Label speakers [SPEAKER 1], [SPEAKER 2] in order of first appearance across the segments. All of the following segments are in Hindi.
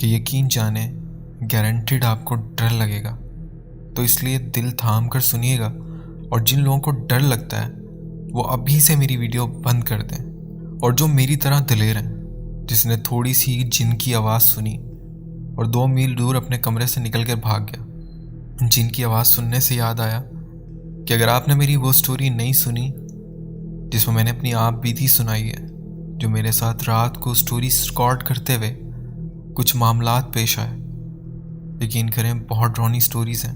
[SPEAKER 1] कि यकीन जाने गारंटीड आपको डर लगेगा, तो इसलिए दिल थाम कर सुनिएगा। और जिन लोगों को डर लगता है वो अभी से मेरी वीडियो बंद कर दें। और जो मेरी तरह दिलेर हैं, जिसने थोड़ी सी जिन की आवाज़ सुनी और 2 मील दूर अपने कमरे से निकल कर भाग गया, जिन की आवाज़ सुनने से याद आया कि अगर आपने मेरी वो स्टोरी नहीं सुनी जिसमें मैंने अपनी आप बीती सुनाई है, जो मेरे साथ रात को स्टोरी रिकॉर्ड करते हुए कुछ मामलात पेश आए, यकीन करें बहुत ड्रॉनी स्टोरीज़ हैं,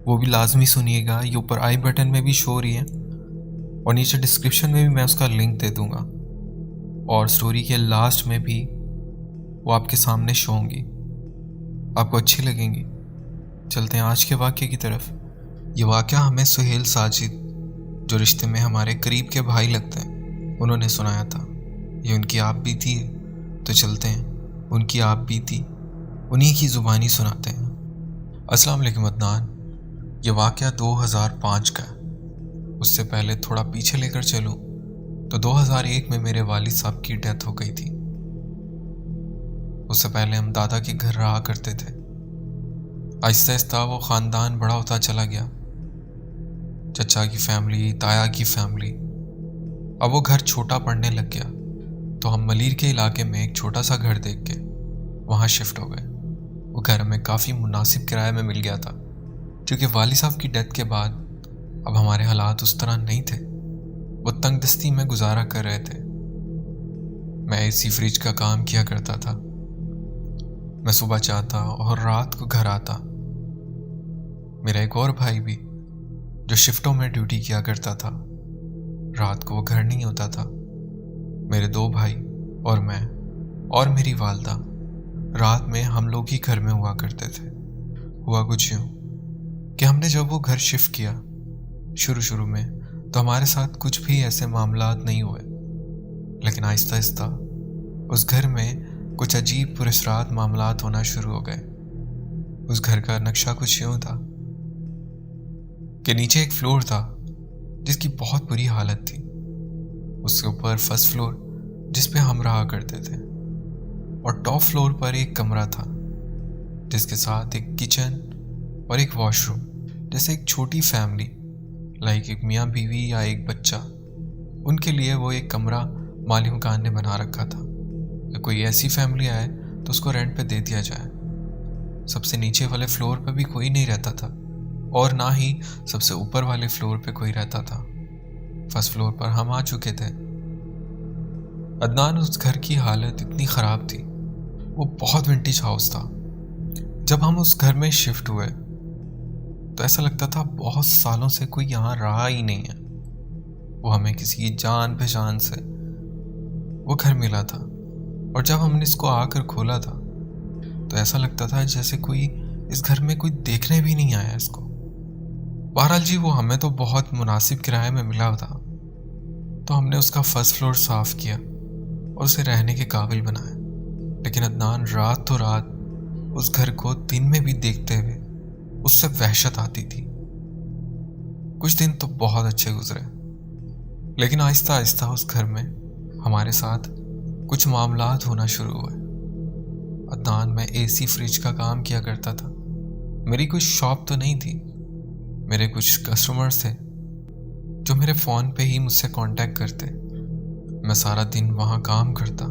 [SPEAKER 1] वो भी लाजमी सुनिएगा। ये ऊपर आई बटन में भी शो हो रही है और नीचे डिस्क्रिप्शन में भी मैं उसका लिंक दे दूंगा, और स्टोरी के लास्ट में भी वो आपके सामने शो होंगी, आपको अच्छी लगेंगी। चलते हैं आज के वाक़े की तरफ। ये वाक़या हमें सुहेल साजिद, जो रिश्ते में हमारे करीब के भाई लगते हैं, उन्होंने सुनाया था। ये उनकी आप बीती है, तो चलते हैं उनकी आप बीती उन्हीं की ज़ुबानी सुनाते हैं। अस्सलाम वालेकुम अदनान। ये वाक़या 2005 का है। उससे पहले थोड़ा पीछे लेकर चलूँ तो 2001 में मेरे वालिद साहब की डेथ हो गई थी। उससे पहले हम दादा के घर रहा करते थे। आहिस्ता आहिस्ता वो ख़ानदान बड़ा होता चला गया। चचा की फैमिली, ताया की फैमिली। अब वो घर छोटा पड़ने लग गया, तो हम मलीर के इलाके में एक छोटा सा घर देख के वहाँ शिफ्ट हो गए। वो घर हमें काफ़ी मुनासिब किराए में मिल गया था, क्योंकि वालिद साहब की डेथ के बाद अब हमारे हालात उस तरह नहीं थे। वो तंगदस्ती में गुजारा कर रहे थे। मैं एसी फ्रिज का काम किया करता था। मैं सुबह जाता और रात को घर आता। मेरा एक और भाई भी, जो शिफ्टों में ड्यूटी किया करता था, रात को वो घर नहीं होता था। मेरे 2 भाई और मैं और मेरी वालदा रात में हम लोग ही घर में हुआ करते थे। हुआ कुछ यूँ कि हमने जब वो घर शिफ्ट किया शुरू में, तो हमारे साथ कुछ भी ऐसे मामलात नहीं हुए, लेकिन आहिस्ता आहिस्ता उस घर में कुछ अजीब पुरस्रात मामलात होना शुरू हो गए। उस घर का नक्शा कुछ यूँ था कि नीचे एक फ्लोर था जिसकी बहुत बुरी हालत थी। उसके ऊपर फर्स्ट फ्लोर जिस पे हम रहा करते थे, और टॉप फ्लोर पर एक कमरा था जिसके साथ एक किचन और एक वॉशरूम। जैसे एक छोटी फैमिली, लाइक एक मियाँ बीवी या एक बच्चा, उनके लिए वो एक कमरा माली मकान ने बना रखा था कि कोई ऐसी फैमिली आए तो उसको रेंट पे दे दिया जाए। सबसे नीचे वाले फ्लोर पे भी कोई नहीं रहता था, और ना ही सबसे ऊपर वाले फ्लोर पे कोई रहता था। फर्स्ट फ्लोर पर हम आ चुके थे। अदनान, उस घर की हालत इतनी ख़राब थी। वो बहुत विंटेज हाउस था। जब हम उस घर में शिफ्ट हुए तो ऐसा लगता था बहुत सालों से कोई यहाँ रहा ही नहीं है। वो हमें किसी जान पहचान से वो घर मिला था, और जब हमने इसको आकर खोला था तो ऐसा लगता था जैसे कोई इस घर में कोई देखने भी नहीं आया इसको। बहरहाल जी, वो हमें तो बहुत मुनासिब किराए में मिला था, तो हमने उसका फर्स्ट फ्लोर साफ़ किया और उसे रहने के काबिल बनाया। लेकिन अदनान, रात तो रात उस घर को दिन में भी देखते हुए उससे वहशत आती थी। कुछ दिन तो बहुत अच्छे गुजरे, लेकिन आहिस्ता आहिस्ता उस घर में हमारे साथ कुछ मामलात होना शुरू हुए। अदनान, मैं एसी फ्रिज का काम किया करता था। मेरी कोई शॉप तो नहीं थी। मेरे कुछ कस्टमर्स थे जो मेरे फ़ोन पे ही मुझसे कांटेक्ट करते। मैं सारा दिन वहाँ काम करता।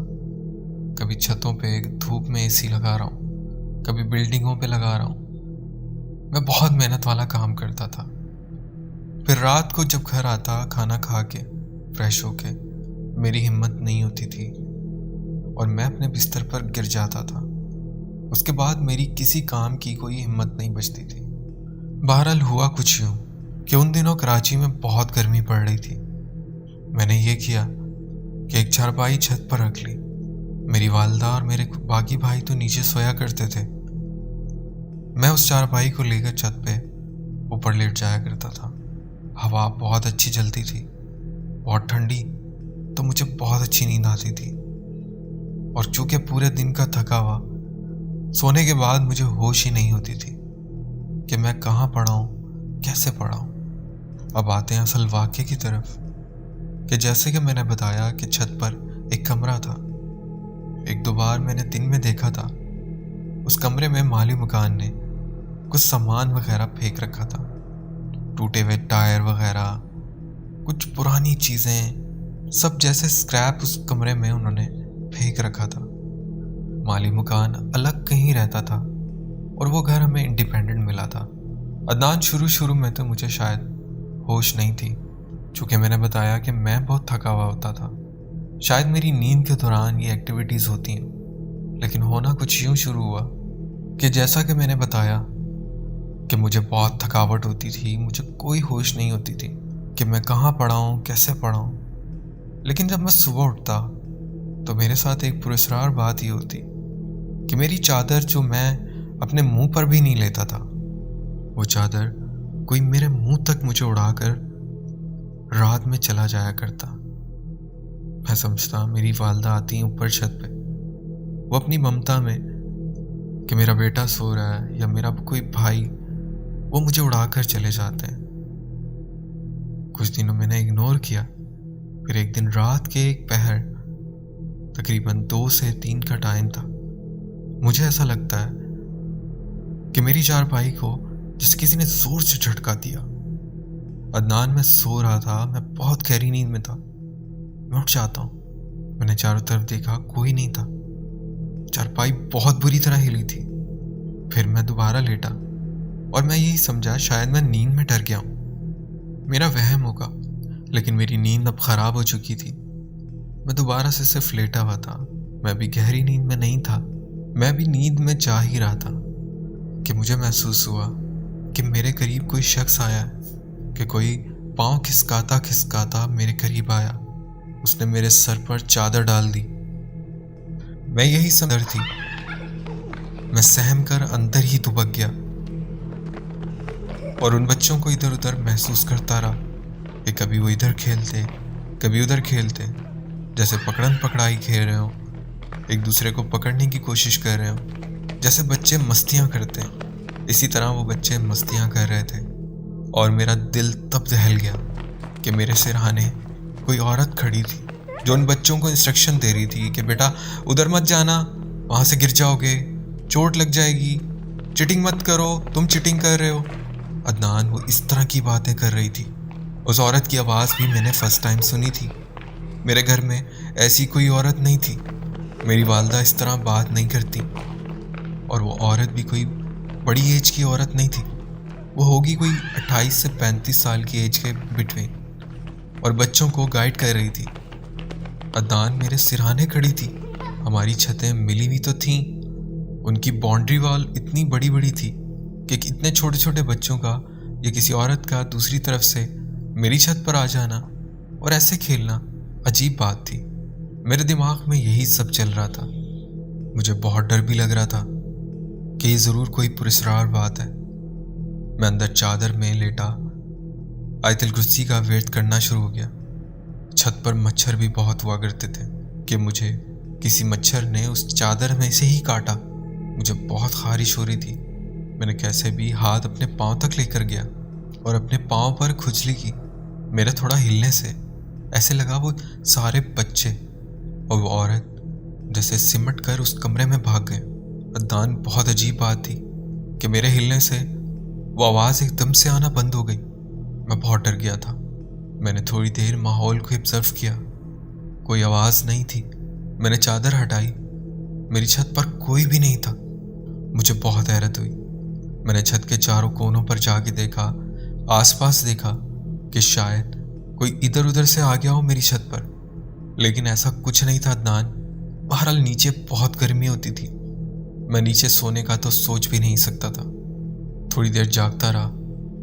[SPEAKER 1] कभी छतों पे धूप में एसी लगा रहा हूँ, कभी बिल्डिंगों पे लगा रहा हूँ। मैं बहुत मेहनत वाला काम करता था। फिर रात को जब घर आता, खाना खा के फ्रेश होके, मेरी हिम्मत नहीं होती थी और मैं अपने बिस्तर पर गिर जाता था। उसके बाद मेरी किसी काम की कोई हिम्मत नहीं बचती थी। बहरहाल हुआ कुछ यूँ कि उन दिनों कराची में बहुत गर्मी पड़ रही थी। मैंने ये किया कि एक चारपाई छत पर रख ली। मेरी वालदा और मेरे बाकी भाई तो नीचे सोया करते थे। मैं उस चारपाई को लेकर छत पे ऊपर लेट जाया करता था। हवा बहुत अच्छी चलती थी, बहुत ठंडी, तो मुझे बहुत अच्छी नींद आती थी। और चूंकि पूरे दिन का थका हुआ, सोने के बाद मुझे होश ही नहीं होती थी कि मैं कहाँ पड़ा हूँ, कैसे पड़ा हूँ। अब आते हैं असल वाक़े की तरफ कि जैसे कि मैंने बताया कि छत पर एक कमरा था। 1-2 बार मैंने दिन में देखा था उस कमरे में माली मकान ने कुछ सामान वगैरह फेंक रखा था, टूटे हुए टायर वगैरह, कुछ पुरानी चीज़ें, सब जैसे स्क्रैप उस कमरे में उन्होंने फेंक रखा था। माली मकान अलग कहीं रहता था और वो घर हमें इंडिपेंडेंट मिला था। अदनान, शुरू में तो मुझे शायद होश नहीं थी, चूँकि मैंने बताया कि मैं बहुत थका हुआ होता था। शायद मेरी नींद के दौरान ये एक्टिविटीज़ होती हैं, लेकिन होना कुछ यूँ शुरू हुआ कि जैसा कि मैंने बताया कि मुझे बहुत थकावट होती थी, मुझे कोई होश नहीं होती थी कि मैं कहाँ पड़ा हूँ, कैसे पड़ा हूँ। लेकिन जब मैं सुबह उठता तो मेरे साथ एक पुरस्कार बात ये होती कि मेरी चादर जो मैं अपने मुंह पर भी नहीं लेता था, वो चादर कोई मेरे मुंह तक मुझे उड़ाकर रात में चला जाया करता। मैं समझता मेरी वालदा आती हैं ऊपर छत पे, वो अपनी ममता में कि मेरा बेटा सो रहा है या मेरा कोई भाई, वो मुझे उड़ाकर चले जाते हैं। कुछ दिनों मैंने इग्नोर किया, फिर एक दिन रात के एक पहर तकरीबन 2 से 3 का टाइम था। मुझे ऐसा लगता है कि मेरी चारपाई को जैसे किसी ने जोर से झटका दिया। अदनान, मैं सो रहा था, मैं बहुत गहरी नींद में था। मैं उठ जाता हूँ, मैंने चारों तरफ देखा, कोई नहीं था। चारपाई बहुत बुरी तरह हिली थी। फिर मैं दोबारा लेटा और मैं यही समझा शायद मैं नींद में डर गया हूँ, मेरा वहम होगा। लेकिन मेरी नींद अब खराब हो चुकी थी। मैं दोबारा से सिर्फ लेटा हुआ था। मैं भी गहरी नींद में नहीं था, मैं भी नींद में जा ही रहा था कि मुझे महसूस हुआ कि मेरे करीब कोई शख्स आया है, कि कोई पाँव खिसकाता खिसकाता मेरे करीब आया। उसने मेरे सर पर चादर डाल दी। मैं यही समझ थी। मैं सहम कर अंदर ही दुबक गया और उन बच्चों को इधर उधर महसूस करता रहा कि कभी वो इधर खेलते, कभी उधर खेलते, जैसे पकड़न पकड़ाई खेल रहे हो, एक दूसरे को पकड़ने की कोशिश कर रहे हो, जैसे बच्चे मस्तियाँ करते हैं। इसी तरह वो बच्चे मस्तियाँ कर रहे थे और मेरा दिल तब दहल गया कि मेरे सिरहाने कोई औरत खड़ी थी जो उन बच्चों को इंस्ट्रक्शन दे रही थी कि बेटा उधर मत जाना, वहाँ से गिर जाओगे, चोट लग जाएगी, चिटिंग मत करो, तुम चिटिंग कर रहे हो। अदनान, वो इस तरह की बातें कर रही थी। उस औरत की आवाज़ भी मैंने फर्स्ट टाइम सुनी थी। मेरे घर में ऐसी कोई औरत नहीं थी, मेरी वालदा इस तरह बात नहीं करती, और वो औरत भी कोई बड़ी एज की औरत नहीं थी। वो होगी कोई 28 से 35 साल की एज के बिटवीन, और बच्चों को गाइड कर रही थी। अदनान, मेरे सिरहाने खड़ी थी। हमारी छतें मिली हुई तो थीं, उनकी बाउंड्री वॉल इतनी बड़ी बड़ी थी कि इतने छोटे छोटे बच्चों का या किसी औरत का दूसरी तरफ से मेरी छत पर आ जाना और ऐसे खेलना अजीब बात थी। मेरे दिमाग में यही सब चल रहा था। मुझे बहुत डर भी लग रहा था कि ये ज़रूर कोई पुरस्कार बात है। मैं अंदर चादर में लेटा आयतुल कुर्सी का वेट करना शुरू हो गया। छत पर मच्छर भी बहुत हुआ करते थे कि मुझे किसी मच्छर ने उस चादर में से ही काटा। मुझे बहुत खारिश हो रही थी। मैंने कैसे भी हाथ अपने पाँव तक लेकर गया और अपने पाँव पर खुजली की। मेरे थोड़ा हिलने से ऐसे लगा वो सारे बच्चे और वो औरत जैसे सिमट कर उस कमरे में भाग गए। अदनान, बहुत अजीब बात थी कि मेरे हिलने से वो आवाज़ एकदम से आना बंद हो गई। मैं बहुत डर गया था। मैंने थोड़ी देर माहौल को ऑब्जर्व किया, कोई आवाज़ नहीं थी। मैंने चादर हटाई, मेरी छत पर कोई भी नहीं था। मुझे बहुत हैरत हुई। मैंने छत के चारों कोनों पर जाके देखा, आसपास देखा कि शायद कोई इधर उधर से आ गया हो मेरी छत पर, लेकिन ऐसा कुछ नहीं था। अदनान, बहरहाल नीचे बहुत गर्मी होती थी। मैं नीचे सोने का तो सोच भी नहीं सकता था। थोड़ी देर जागता रहा,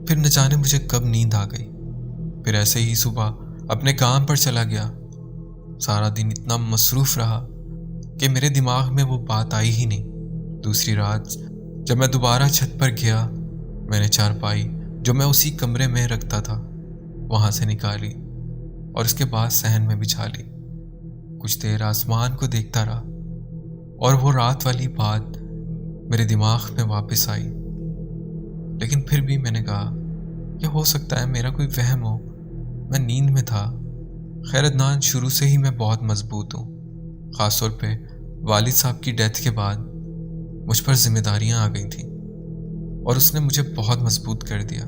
[SPEAKER 1] फिर न जाने मुझे कब नींद आ गई। फिर ऐसे ही सुबह अपने काम पर चला गया। सारा दिन इतना मसरूफ़ रहा कि मेरे दिमाग में वो बात आई ही नहीं। दूसरी रात जब मैं दोबारा छत पर गया, मैंने चारपाई जो मैं उसी कमरे में रखता था वहाँ से निकाली और उसके बाद सहन में बिछा ली। कुछ देर आसमान को देखता रहा और वो रात वाली बात मेरे दिमाग में वापस आई। लेकिन फिर भी मैंने कहा कि हो सकता है मेरा कोई वहम हो, मैं नींद में था। खैर अदनान, शुरू से ही मैं बहुत मजबूत हूँ। ख़ासतौर पे वालिद साहब की डेथ के बाद मुझ पर जिम्मेदारियां आ गई थी और उसने मुझे बहुत मजबूत कर दिया।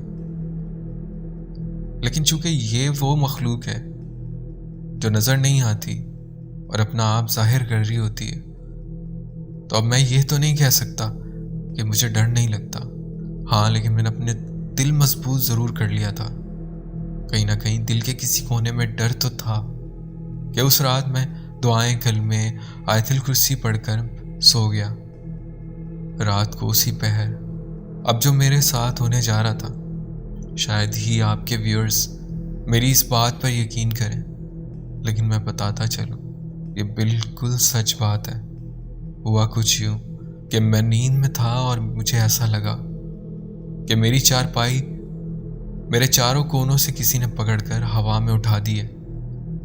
[SPEAKER 1] लेकिन चूंकि ये वो मखलूक है जो नजर नहीं आती और अपना आप जाहिर कर रही होती है, तो अब मैं ये तो नहीं कह सकता कि मुझे डर नहीं लगता। हाँ, लेकिन मैंने अपने दिल मजबूत जरूर कर लिया था। कहीं ना कहीं दिल के किसी कोने में डर तो था कि उस रात मैं दुआएं कलमे आयतुल कुर्सी पढ़कर सो गया। रात को उसी पहर अब जो मेरे साथ होने जा रहा था, शायद ही आपके व्यूअर्स मेरी इस बात पर यकीन करें, लेकिन मैं बताता चलूं, ये बिल्कुल सच बात है। हुआ कुछ यूं कि मैं नींद में था और मुझे ऐसा लगा कि मेरी चारपाई मेरे चारों कोनों से किसी ने पकड़कर हवा में उठा दी है।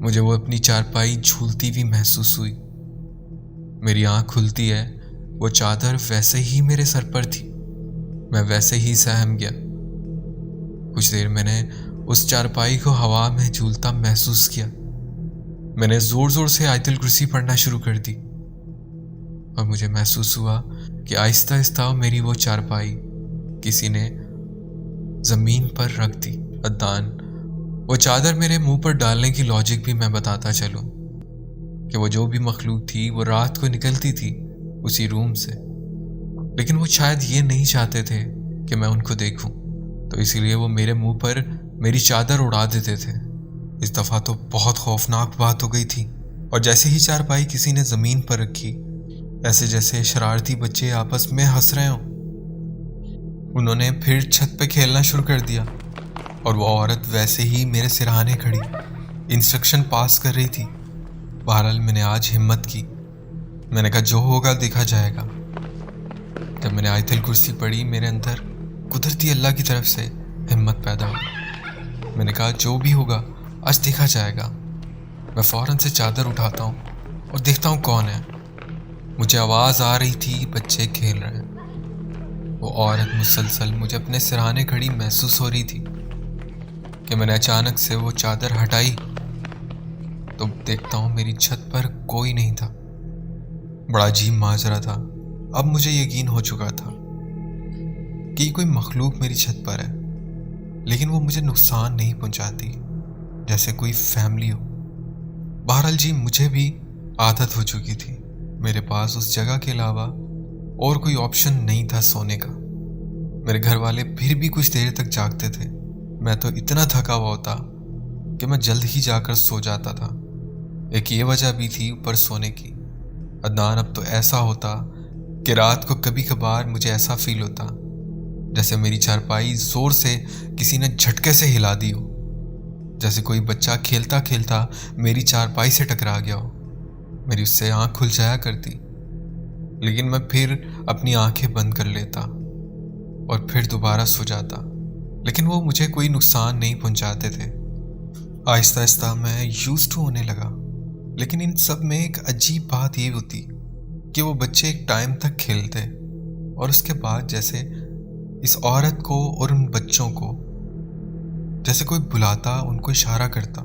[SPEAKER 1] मुझे वो अपनी चारपाई झूलती हुई महसूस हुई। मेरी आंख खुलती है, वो चादर वैसे ही मेरे सर पर थी। मैं वैसे ही सहम गया। कुछ देर मैंने उस चारपाई को हवा में झूलता महसूस किया। मैंने जोर जोर से आयतुल कुर्सी पढ़ना शुरू कर दी और मुझे महसूस हुआ कि आहिस्ता आहिस्ता मेरी वो चारपाई किसी ने जमीन पर रख दी। अदनान, वो चादर मेरे मुंह पर डालने की लॉजिक भी मैं बताता चलूं कि वो जो भी मखलूक थी वो रात को निकलती थी उसी रूम से, लेकिन वो शायद ये नहीं चाहते थे कि मैं उनको देखूं, तो इसीलिए वो मेरे मुंह पर मेरी चादर उड़ा देते थे। इस दफा तो बहुत खौफनाक बात हो गई थी, और जैसे ही चारपाई किसी ने जमीन पर रखी, ऐसे जैसे शरारती बच्चे आपस में हंस रहे हों, उन्होंने फिर छत पे खेलना शुरू कर दिया और वो औरत वैसे ही मेरे सिरहाने खड़ी इंस्ट्रक्शन पास कर रही थी। बहरहाल मैंने आज हिम्मत की। मैंने कहा जो होगा देखा जाएगा। जब मैंने आयतुल कुर्सी पढ़ी, मेरे अंदर कुदरती अल्लाह की तरफ से हिम्मत पैदा हुई। मैंने कहा जो भी होगा आज देखा जाएगा। मैं फौरन से चादर उठाता हूँ और देखता हूँ कौन है। मुझे आवाज़ आ रही थी बच्चे खेल रहे हैं। वो औरत मुसलसल मुझे अपने सिरहाने खड़ी महसूस हो रही थी कि मैंने अचानक से वो चादर हटाई तो देखता हूँ मेरी छत पर कोई नहीं था। बड़ा अजीब माजरा था। अब मुझे यकीन हो चुका था कि कोई मखलूक मेरी छत पर है, लेकिन वो मुझे नुकसान नहीं पहुंचाती, जैसे कोई फैमिली हो। बहरहाल जी, मुझे भी आदत हो चुकी थी। मेरे पास उस जगह के अलावा और कोई ऑप्शन नहीं था सोने का। मेरे घर वाले फिर भी कुछ देर तक जागते थे। मैं तो इतना थका हुआ होता कि मैं जल्द ही जाकर सो जाता था। एक ये वजह भी थी ऊपर सोने की। अदनान, अब तो ऐसा होता कि रात को कभी कभार मुझे ऐसा फील होता जैसे मेरी चारपाई जोर से किसी ने झटके से हिला दी हो, जैसे कोई बच्चा खेलता खेलता मेरी चारपाई से टकरा गया हो। मेरी उससे आंख खुल जाया करती, लेकिन मैं फिर अपनी आंखें बंद कर लेता और फिर दोबारा सो जाता। लेकिन वो मुझे कोई नुकसान नहीं पहुंचाते थे। आहिस्ता आहिस्ता मैं यूज्ड टू होने लगा। लेकिन इन सब में एक अजीब बात ये होती कि वो बच्चे एक टाइम तक खेलते और उसके बाद जैसे इस औरत को और उन बच्चों को जैसे कोई बुलाता, उनको इशारा करता,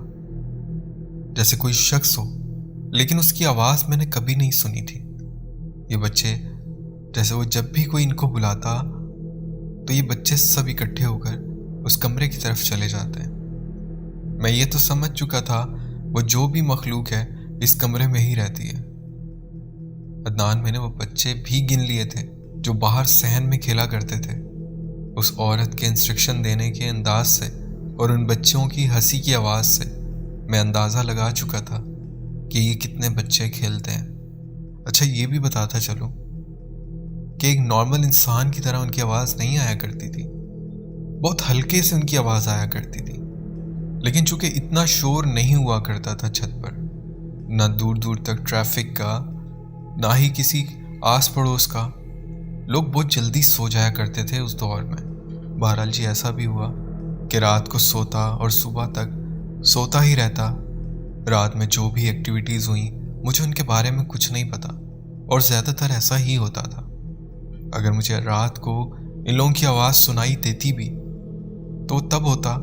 [SPEAKER 1] जैसे कोई शख्स हो, लेकिन उसकी आवाज़ मैंने कभी नहीं सुनी थी। ये बच्चे जैसे वो जब भी कोई इनको बुलाता तो ये बच्चे सब इकट्ठे होकर उस कमरे की तरफ चले जाते हैं। मैं ये तो समझ चुका था वो जो भी मखलूक है इस कमरे में ही रहती है। अदनान, मैंने वो बच्चे भी गिन लिए थे जो बाहर सहन में खेला करते थे। उस औरत के इंस्ट्रक्शन देने के अंदाज से और उन बच्चों की हंसी की आवाज़ से मैं अंदाज़ा लगा चुका था कि ये कितने बच्चे खेलते हैं। अच्छा, ये भी बताता चलूं कि एक नॉर्मल इंसान की तरह उनकी आवाज़ नहीं आया करती थी। बहुत हल्के से उनकी आवाज़ आया करती थी, लेकिन चूंकि इतना शोर नहीं हुआ करता था छत पर, ना दूर दूर तक ट्रैफिक का, ना ही किसी आस पड़ोस का, लोग बहुत जल्दी सो जाया करते थे उस दौर में। बहरहाल जी, ऐसा भी हुआ कि रात को सोता और सुबह तक सोता ही रहता। रात में जो भी एक्टिविटीज़ हुई मुझे उनके बारे में कुछ नहीं पता, और ज़्यादातर ऐसा ही होता था। अगर मुझे रात को इन लोगों की आवाज़ सुनाई देती भी तो तब होता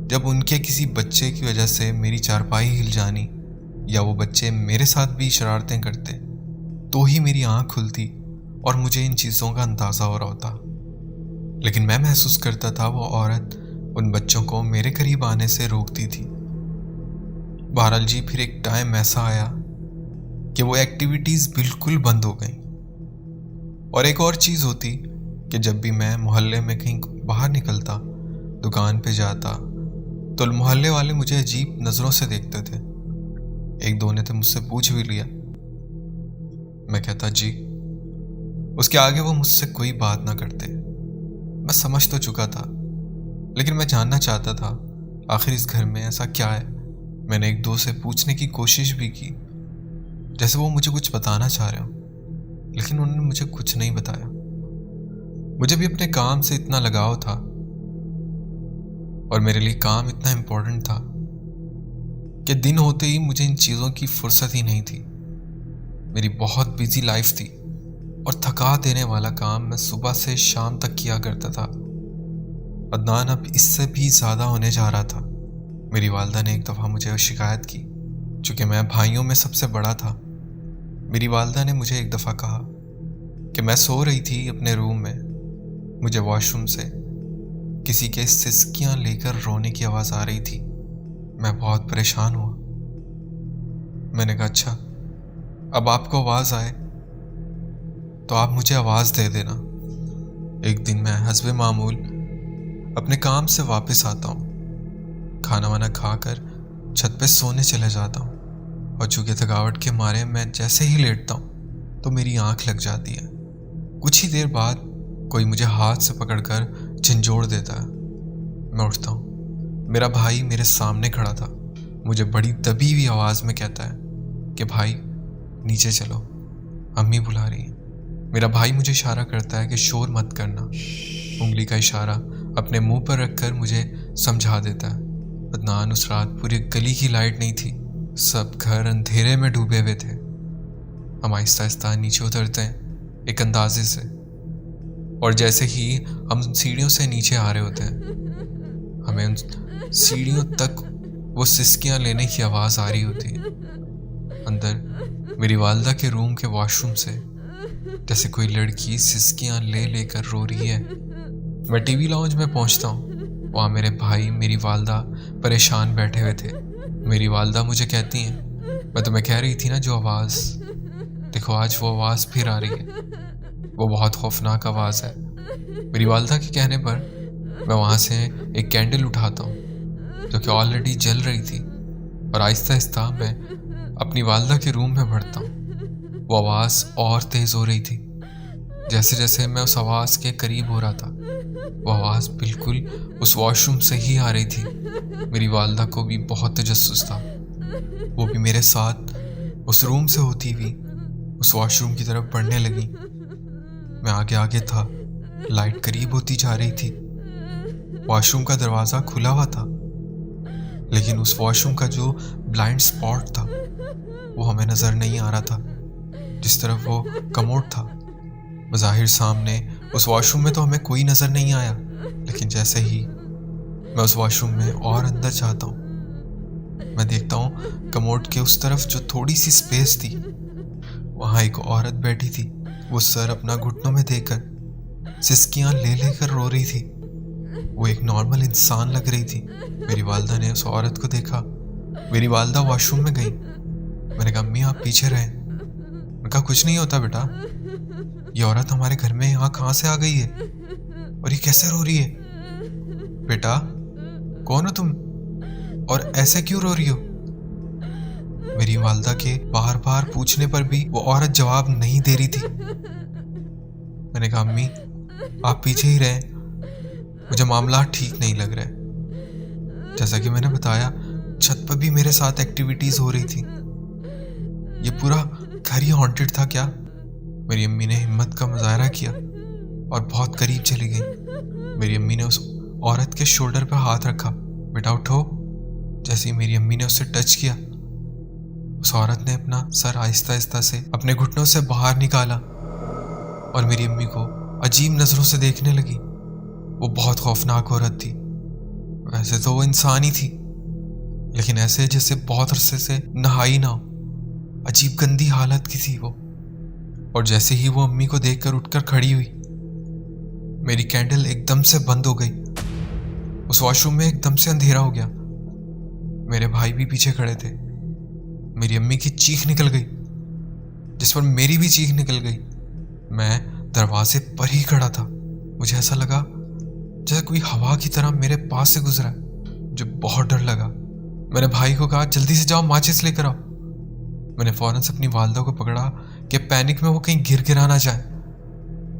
[SPEAKER 1] जब उनके किसी बच्चे की वजह से मेरी चारपाई हिल जानी, या वो बच्चे मेरे साथ भी शरारतें करते, तो ही मेरी आँख खुलती और मुझे इन चीज़ों का अंदाज़ा हो रहा होता, लेकिन मैं महसूस करता था वो औरत उन बच्चों को मेरे करीब आने से रोकती थी। बहरहाल जी, फिर एक टाइम ऐसा आया कि वो एक्टिविटीज़ बिल्कुल बंद हो गई। और एक और चीज़ होती कि जब भी मैं मोहल्ले में कहीं बाहर निकलता, दुकान पे जाता, तो मोहल्ले वाले मुझे अजीब नज़रों से देखते थे। एक दो ने तो मुझसे पूछ भी लिया। मैं कहता जी। उसके आगे वो मुझसे कोई बात ना करते। मैं समझ तो चुका था, लेकिन मैं जानना चाहता था आखिर इस घर में ऐसा क्या है। मैंने एक दो से पूछने की कोशिश भी की, जैसे वो मुझे कुछ बताना चाह रहे हो, लेकिन उन्होंने मुझे कुछ नहीं बताया। मुझे भी अपने काम से इतना लगाव था और मेरे लिए काम इतना इम्पोर्टेंट था कि दिन होते ही मुझे इन चीज़ों की फुर्सत ही नहीं थी। मेरी बहुत बिजी लाइफ थी और थका देने वाला काम मैं सुबह से शाम तक किया करता था। अदनान अब इससे भी ज़्यादा होने जा रहा था। मेरी वालदा ने एक दफ़ा मुझे शिकायत की। चूँकि मैं भाइयों में सबसे बड़ा था, मेरी वालदा ने मुझे एक दफ़ा कहा कि मैं सो रही थी अपने रूम में, मुझे वॉशरूम से किसी के सिसकियाँ लेकर रोने की आवाज़ आ रही थी। मैं बहुत परेशान हुआ। मैंने कहा अच्छा, अब आपको आवाज़ आए तो आप मुझे आवाज़ दे देना। एक दिन मैं हस्बे मामूल अपने काम से वापस आता हूँ, खाना वाना खाकर छत पे सोने चले जाता हूँ और चूँकि थकावट के मारे मैं जैसे ही लेटता हूँ तो मेरी आँख लग जाती है। कुछ ही देर बाद कोई मुझे हाथ से पकड़कर झंझोड़ देता है। मैं उठता हूँ। मेरा भाई मेरे सामने खड़ा था। मुझे बड़ी दबी हुई आवाज़ में कहता है कि भाई नीचे चलो, अम्मी बुला रही है। मेरा भाई मुझे इशारा करता है कि शोर मत करना। उंगली का इशारा अपने मुंह पर रखकर मुझे समझा देता है। अदनान, उस रात पूरी गली की लाइट नहीं थी, सब घर अंधेरे में डूबे हुए थे। हम आहिस्ता आहिस्ता नीचे उतरते हैं एक अंदाजे से, और जैसे ही हम सीढ़ियों से नीचे आ रहे होते हैं, हमें उन सीढ़ियों तक वो सिसकियाँ लेने की आवाज़ आ रही होती है। अंदर मेरी वालदा के रूम के वॉशरूम से जैसे कोई लड़की सिसकियाँ ले लेकर रो रही है। मैं टीवी लाउंज में पहुंचता हूँ। वहाँ मेरे भाई, मेरी वालदा परेशान बैठे हुए थे। मेरी वालदा मुझे कहती हैं, मैं तुम्हें कह रही थी ना जो आवाज़, देखो आज वो आवाज़ फिर आ रही है। वो बहुत खौफनाक आवाज़ है। मेरी वालदा के कहने पर मैं वहाँ से एक कैंडल उठाता हूँ जो कि ऑलरेडी जल रही थी, और आहिस्ता आहिस्ता मैं अपनी वालदा के रूम में बढ़ता हूँ। वो आवाज़ और तेज़ हो रही थी। जैसे जैसे मैं उस आवाज़ के करीब हो रहा था, वो आवाज़ बिल्कुल उस वॉशरूम से ही आ रही थी। मेरी वालदा को भी बहुत तजस्सुस था। वो भी मेरे साथ उस रूम से होती हुई उस वॉशरूम की तरफ बढ़ने लगी। मैं आगे आगे था, लाइट करीब होती जा रही थी। वॉशरूम का दरवाज़ा खुला हुआ था, लेकिन उस वॉशरूम का जो ब्लाइंड स्पॉट था वो हमें नज़र नहीं आ रहा था। जिस तरफ वो कमोड था, बज़ाहिर सामने उस वॉशरूम में तो हमें कोई नज़र नहीं आया, लेकिन जैसे ही मैं उस वॉशरूम में और अंदर जाता हूँ, मैं देखता हूँ कमोड के उस तरफ जो थोड़ी सी स्पेस थी, वहाँ एक औरत बैठी थी। वो सर अपना घुटनों में देकर सिसकियाँ ले लेकर रो रही थी। वो एक नॉर्मल इंसान लग रही थी। मेरी वालदा ने उस औरत को देखा। मेरी वालदा वॉशरूम में गई। मैंने कहा अम्मी आप पीछे रहें। मैंने कहा कुछ नहीं होता बेटा, ये औरत हमारे घर में यहाँ कहाँ से आ गई है और ये कैसे रो रही है? बेटा कौन हो तुम और ऐसे क्यों रो रही हो? मेरी वालदा के बार बार पूछने पर भी वो औरत जवाब नहीं दे रही थी। मैंने कहा अम्मी आप पीछे ही रहें, मुझे मामला ठीक नहीं लग रहा है। जैसा कि मैंने बताया, छत पर भी मेरे साथ एक्टिविटीज हो रही थी। ये पूरा घर ही हॉन्टेड था क्या? मेरी अम्मी ने हिम्मत का मुजाहरा किया और बहुत करीब चली गई। मेरी अम्मी ने उस औरत के शोल्डर पर हाथ रखा। बेटा उठो। जैसे ही मेरी अम्मी ने उसे टच किया, उस औरत ने अपना सर आहिस्ता आहिस्ता से अपने घुटनों से बाहर निकाला और मेरी अम्मी को अजीब नज़रों से देखने लगी। वो बहुत खौफनाक औरत थी। वैसे तो वो इंसान ही थी, लेकिन ऐसे जैसे बहुत अरसे से नहाई ना हो। अजीब गंदी हालत की थी वो। और जैसे ही वो अम्मी को देखकर उठकर खड़ी हुई, मेरी कैंडल एकदम से बंद हो गई। उस वॉशरूम में एकदम से अंधेरा हो गया। मेरे भाई भी पीछे खड़े थे। मेरी अम्मी की चीख निकल गई, जिस पर मेरी भी चीख निकल गई। मैं दरवाजे पर ही खड़ा था। मुझे ऐसा लगा जैसे कोई हवा की तरह मेरे पास से गुजरा। मुझे बहुत डर लगा। मैंने भाई को कहा, जल्दी से जाओ, माचिस लेकर आओ। मैंने फौरन से अपनी वालदा को पकड़ा कि पैनिक में वो कहीं गिर गिरा ना जाए।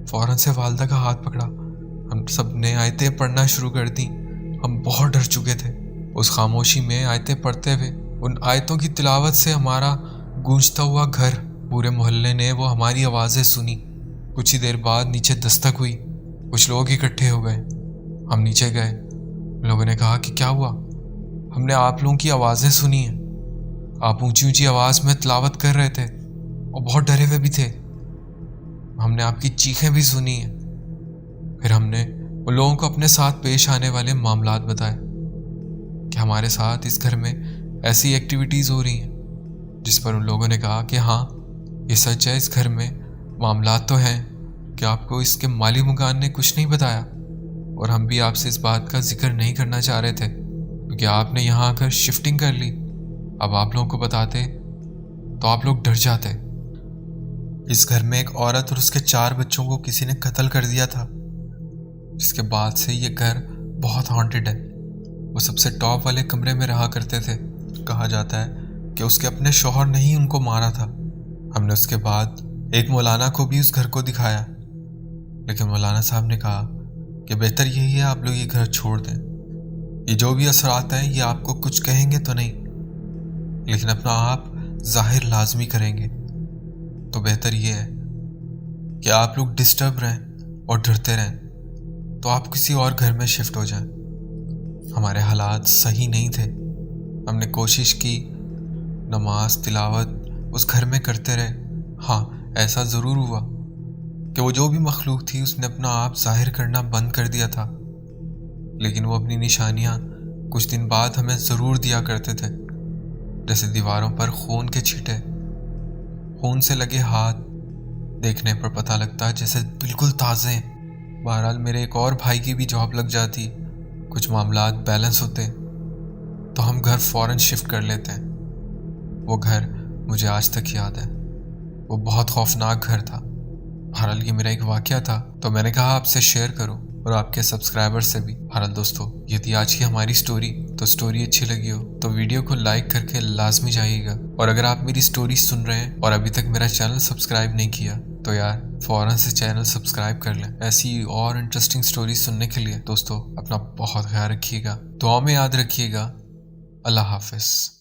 [SPEAKER 1] फौरन से वालदा का हाथ पकड़ा। हम सब ने आयतें पढ़ना शुरू कर दी। हम बहुत डर चुके थे। उस खामोशी में आयतें पढ़ते हुए, उन आयतों की तिलावत से हमारा गूंजता हुआ घर, पूरे मोहल्ले ने वो हमारी आवाज़ें सुनी। कुछ ही देर बाद नीचे दस्तक हुई। कुछ लोग इकट्ठे हो गए। हम नीचे गए। लोगों ने कहा कि क्या हुआ? हमने आप लोगों की आवाज़ें सुनी हैं। आप ऊंची ऊंची आवाज़ में तिलावत कर रहे थे और बहुत डरे हुए भी थे। हमने आपकी चीखें भी सुनी हैं। फिर हमने उन लोगों को अपने साथ पेश आने वाले मामलात बताए कि हमारे साथ इस घर में ऐसी एक्टिविटीज़ हो रही हैं, जिस पर उन लोगों ने कहा कि हाँ, ये सच है, इस घर में मामलात तो हैं कि आपको इसके माली मुकान ने कुछ नहीं बताया, और हम भी आपसे इस बात का जिक्र नहीं करना चाह रहे थे क्योंकि आपने यहाँ आकर शिफ्टिंग कर ली। अब आप लोगों को बताते तो आप लोग डर जाते। इस घर में एक औरत और उसके 4 बच्चों को किसी ने कत्ल कर दिया था, जिसके बाद से ये घर बहुत हॉन्टेड है। वो सबसे टॉप वाले कमरे में रहा करते थे। कहा जाता है कि उसके अपने शौहर ने ही उनको मारा था। हमने उसके बाद एक मौलाना को भी उस घर को दिखाया, लेकिन मौलाना साहब ने कहा कि बेहतर यही है आप लोग ये घर छोड़ दें। ये जो भी असरात हैं ये आपको कुछ कहेंगे तो नहीं, लेकिन अपना आप जाहिर लाजमी करेंगे। तो बेहतर ये है कि आप लोग डिस्टर्ब रहें और डरते रहें, तो आप किसी और घर में शिफ्ट हो जाएं। हमारे हालात सही नहीं थे। हमने कोशिश की, नमाज तिलावत उस घर में करते रहे। हाँ, ऐसा ज़रूर हुआ कि वो जो भी मखलूक थी उसने अपना आप जाहिर करना बंद कर दिया था, लेकिन वो अपनी निशानियाँ कुछ दिन बाद हमें ज़रूर दिया करते थे। जैसे दीवारों पर खून के छींटे, खून से लगे हाथ, देखने पर पता लगता जैसे बिल्कुल ताज़े हैं। बहरहाल मेरे एक और भाई की भी जॉब लग जाती, कुछ मामलात बैलेंस होते तो हम घर फ़ौरन शिफ्ट कर लेते हैं। वो घर मुझे आज तक याद है। वो बहुत खौफनाक घर था। बहरहाल ये मेरा एक वाक़या था, तो मैंने कहा आपसे शेयर करूं और आपके सब्सक्राइबर से भी। बहरहाल दोस्तों, यदि आज की हमारी स्टोरी अच्छी लगी हो तो वीडियो को लाइक करके लाजमी जाइएगा। और अगर आप मेरी स्टोरी सुन रहे हैं और अभी तक मेरा चैनल सब्सक्राइब नहीं किया तो यार फ़ौरन से चैनल सब्सक्राइब कर लें। ऐसी और इंटरेस्टिंग स्टोरी सुनने के लिए दोस्तों अपना बहुत ख्याल रखिएगा, दुआ में याद रखिएगा। अल्लाह हाफिज़।